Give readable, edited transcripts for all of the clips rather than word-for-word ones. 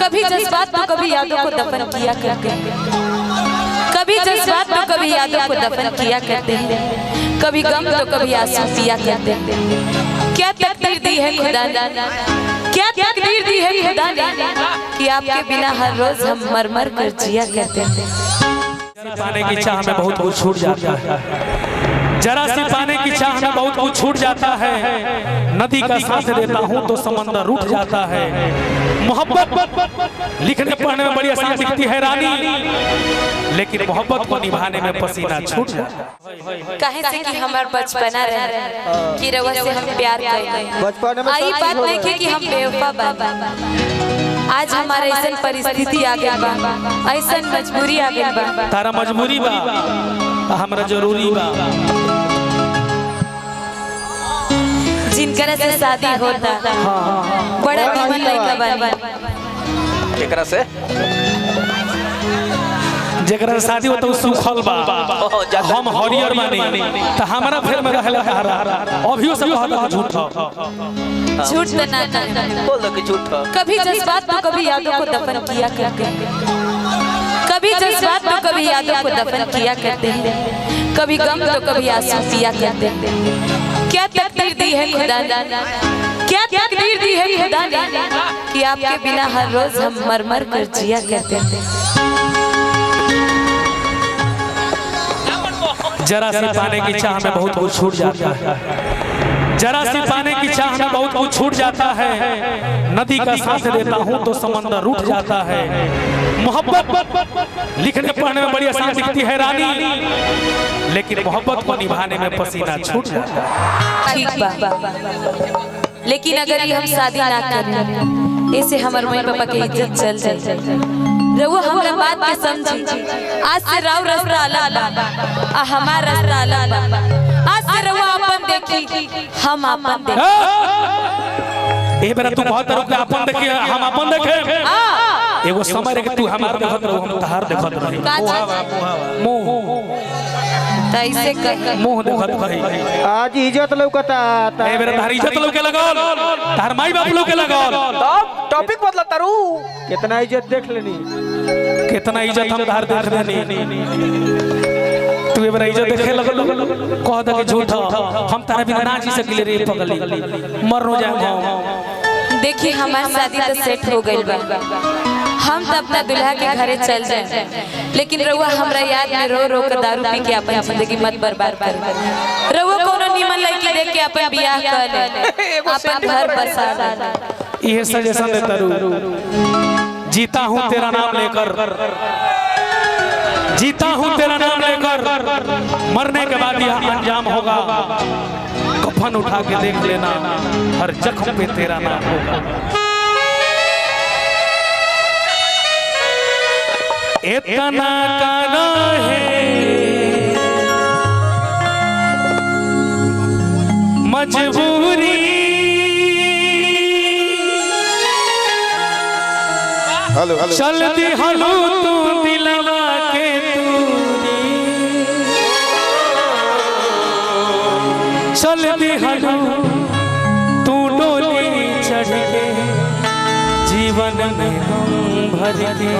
कभी जज्बात तो कभी यादों को दफन किया करते हैं, कभी जज्बात तो कभी यादों को दफन किया करते हैं, कभी गम तो कभी आंसू पिया करते हैं। क्या तकदीर दी है खुदा ने, क्या तकदीर दी है खुदा ने कि आपके बिना हर रोज हम मर मर कर जिया करते हैं। पाने की चाह में बहुत कुछ छूट जाता है, जरा सी पाने की चाह में बहुत कुछ छूट जाता है। नदी का साथ देता हूँ तो समंदर रूठ जाता है। मोहब्बत लिखने पढ़ने में बड़ी आसान दिखती है रानी, लेकिन मोहब्बत को निभाने में पसीना छूट जाता है। कहे से कि हमार बचपना रहे कि रवा से हम प्यार करते, आई बात नहीं के कि हम बेवफा बा। आज हमारे ऐसा परिस्थिति आ गई बा, ऐसा मजबूरी आ गई बा। तारा मजबूरी बा, हमरा जरूरी बा। जिनकरा से शादी होता बड़ा निमन लड़का बन, एकरा से जेकरा शादी होता सुखल बा, हम हरियर बानी त हमरा फेर में रहला हरा। अभियो सब कहता झूठ झूठ तो ना बोल दो कि झूठ। कभी जज्बात तो कभी यादों को दफन किया करते हैं, कभी जज्बात तो कभी यादों को दफन किया करते हैं, कभी गम तो कभी आंसू पिया करते हैं। क्या तकदीर दी है खुदा ने, क्या तकदीर दी है खुदा ने कि आपके बिना हर रोज हम मर मर कर जिया करते हैं। जरा सी पाने की चाह में बहुत कुछ छूट जाता है, जरा सी पाने की चाह में बहुत कुछ छूट जाता है। नदी का साथ देता हूँ तो समंदर रूठ जाता है। मोहब्बत लिखने पढ़ने में बड़ी आसान दिखती है रानी, लेकिन मोहब्बत को निभाने में पसीना छूट जाता है। ठीक बा, लेकिन अगर ये हम शादी ना करें, ऐसे हमारे मम्मी पापा की इज्जत चल जाए। रहुआ हमरा बात के समझी, आज से राव रास्ता अलग बा, हमारा रास्ता अलग बा। आज से रहुआ अपन देखी, हम अपन देखी। ए बेरा तू बहुत तरह के अपन देखी, हम अपन देखे। एगो समय रे कि तू हमार देखत रहो, हम तहार देखत रही। मुंह ऐसे कह मुंह देखत रही। आज इज्जत लौकता। ए बेरा तार इज्जत लौके लगल, तार माई बाप लौके लगल। तब टॉपिक बदला तारू। कितना इज्जत देख लेनी, कितना इज्जत हम तार देख देनी। तू ए बेरा इज्जत देखे लगल, कह दे कि झूठ हम तारा बिना ना जी सकिले रे पगली, मर रो जाए हम। देखिए हमारी शादी तो सेट हो गई बा, हम तो अपना दुल्हा के घरे चल जाए, लेकिन रउआ हमरा याद में रो रो कर दारू पी के अपन जिंदगी मत बर्बाद कर। रउआ कोनो निमन लड़की देख के अपन बियाह कर ले, अपन घर बसा ले। ये सजेशन देता रू, जीता हूँ तेरा नाम लेकर, जीता हूँ तेरा नाम लेकर, मरने के बाद यह अंजाम होगा। कफन उठा के देख लेना, हर जख्म पे तेरा नाम होगा। इतना काना है मजबूरी, चल दी हलू तू दिलवा के दूरी, चल दी हलू तू डोली चढ़ के, जीवन में हम भर के।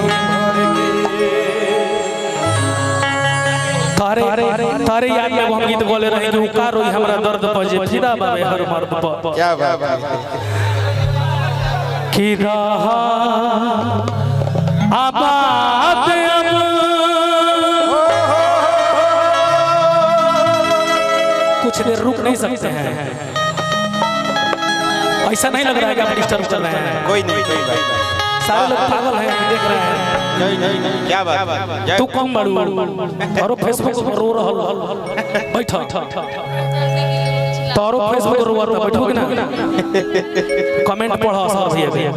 तारे याद में हम गीत बोले रहे कि का रोई हमरा दर्द पर जे फिदा बावे हर मर्द पर। क्या बात है कि रहा आबाद अब कुछ देर रुक नहीं सकते हैं। ऐसा नहीं लग रहा है कि आप डिस्टर्ब कर रहे हैं। कोई नहीं, कोई बात सारे लोग पागल हैं, देख रहे हैं। नहीं, क्या बात। तू कम बड़ू और फेसबुक पर रो रहल, बैठा तारो फेसबुक रो रहा, बैठो कि ना, कमेंट पढ़ो सब भैया।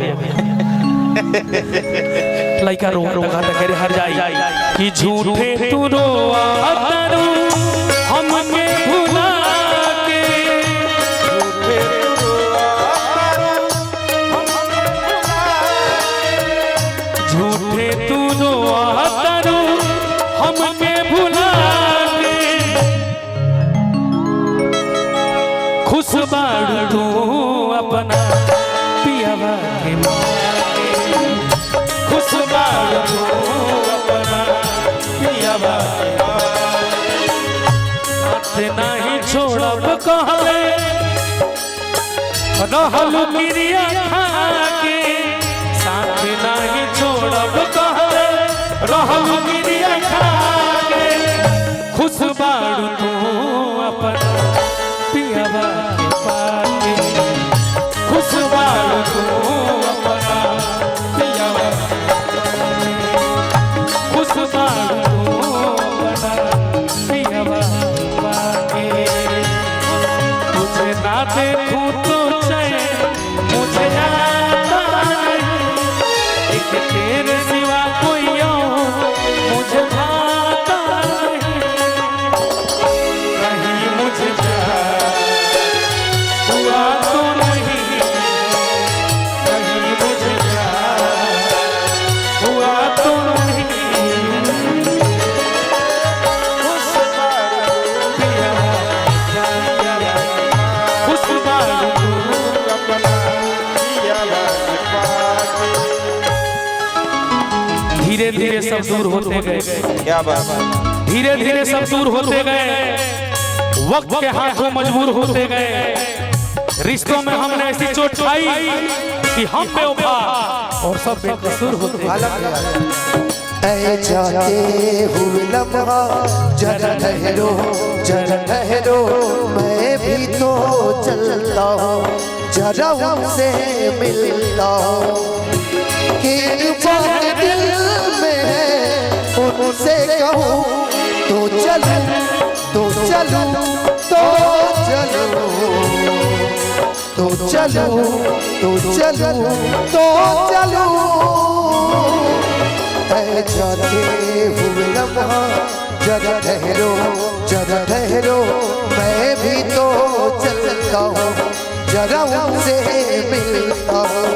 लइका रो का करे हर जाई कि झूठे तू रोआ तारू हमके भुला के, झूठे तू रोआ तारू हमके भुला के, खुश बाड़ू तू अपना पियावा के रहलू गिरिया खाके साथ नहीं छोड़ब कहले रहलू गिरिया खाके खुश बाड़ू तू अपन पियावा के पाके खुश बाड़ू तू अपना पियावा खुश बाड़ू तू अपना पियावा पाके तुझे ना देखूं तो मुझे आता नहीं एक तेरे सिवा कोई और मुझे भाता नहीं कहीं मुझे हुआ तो नहीं कहीं मुझे हुआ तो नहीं धीरे धीरे सब दूर होते गए। क्या बात है? धीरे धीरे सब दूर होते गए, वक्त के हाथों मजबूर होते गए। रिश्तों में हमने ऐसी चोट खाई कि हम बेवफा और सब बेकसूर होते गए। ऐ जाते हुए लम्हा जरा ठहरो मैं भी तो चलता हूँ जरा उनसे मिलता हूँ कि बात दिल में है उनसे कहूँ तो चलूं तो चलूं तो चलूं तो चलूं तो चलूं तो चलूं ऐ जाते हुए लम्हा जरा ठहरो मैं भी तो चलता हूँ जरा उनसे मिलता हूँ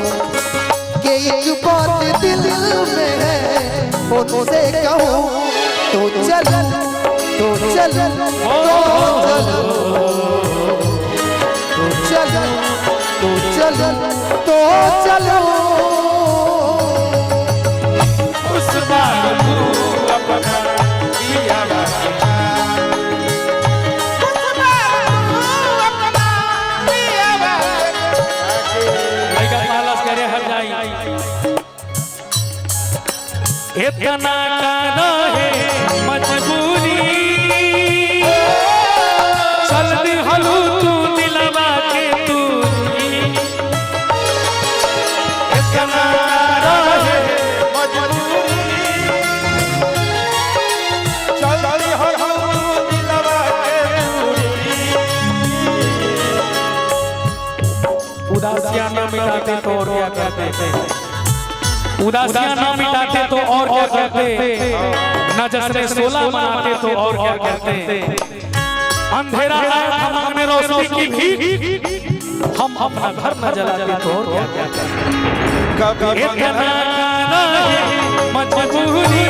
कि एक बात दिल में है उनसे कहूँ तो चलूं तो चलूं तो चलूं तो चलूं तो चलूं उस बार तू अपना पियावा इतना काना है मजबूरी चलती हलू तू दिलवा के तू इतना काना है मजबूरी चलती हलू दिलवा के उदासियां न मिटाते तो और क्या कहते हैं उदासियां ना मिटाते तो और क्या कहते न जश्न 16 मनाते तो और क्या कहते अंधेरा आया था मांगने रोशनी की भीख हम अपना घर न जलाते तो और क्या कहते इतना है मजबूरी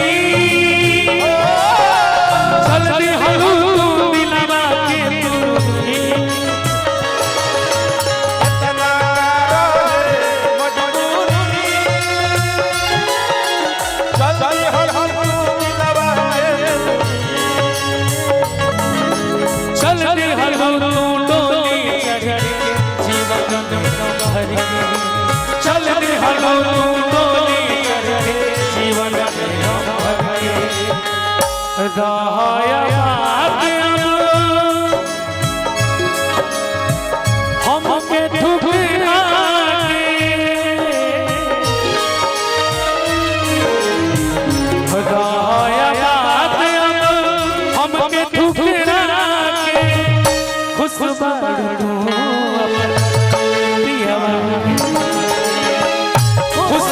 चलती हलू दिलवा के हमके ठुकरा हमके ठुकरा खुश खुश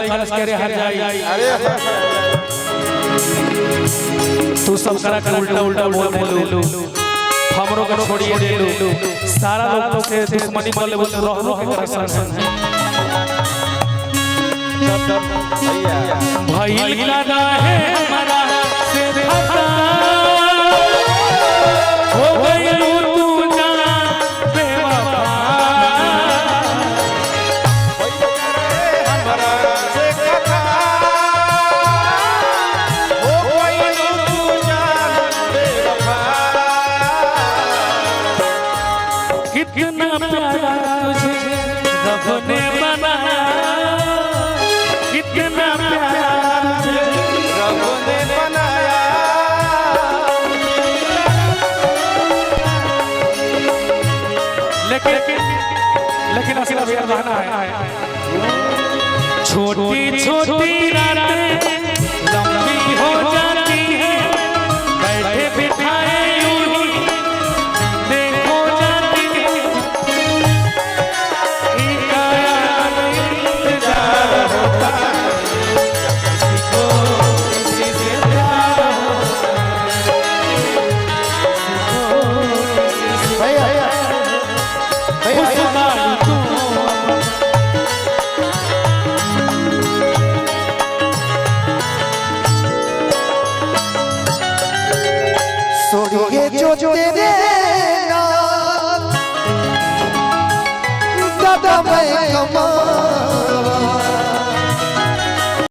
खलस करे हर जाई अरे तू सब करा कर उल्टा उल्टा बोल देलू हमरो को छोड़िए देलू सारा लोग के दुश्मनी बोले बोले रहनो के कर संग भाई लगा है हमारा से खता हो गई तू जाना बेवफा हमारा से कथा हो गई तू जान बेवफा कितना प्यारा तुझे रब ने बनाया कितना प्यारा तुझे रब ने बनाया लेकिन असली भैया गाना है छोटी छोटी रातें लंबी हो जाती है बैठे बिठाए यूं ही देखो जाती है इंतजार होता किसी को किसी से प्यार भैया भैया सोनिए जो तेरे नाम दादा मैं कमा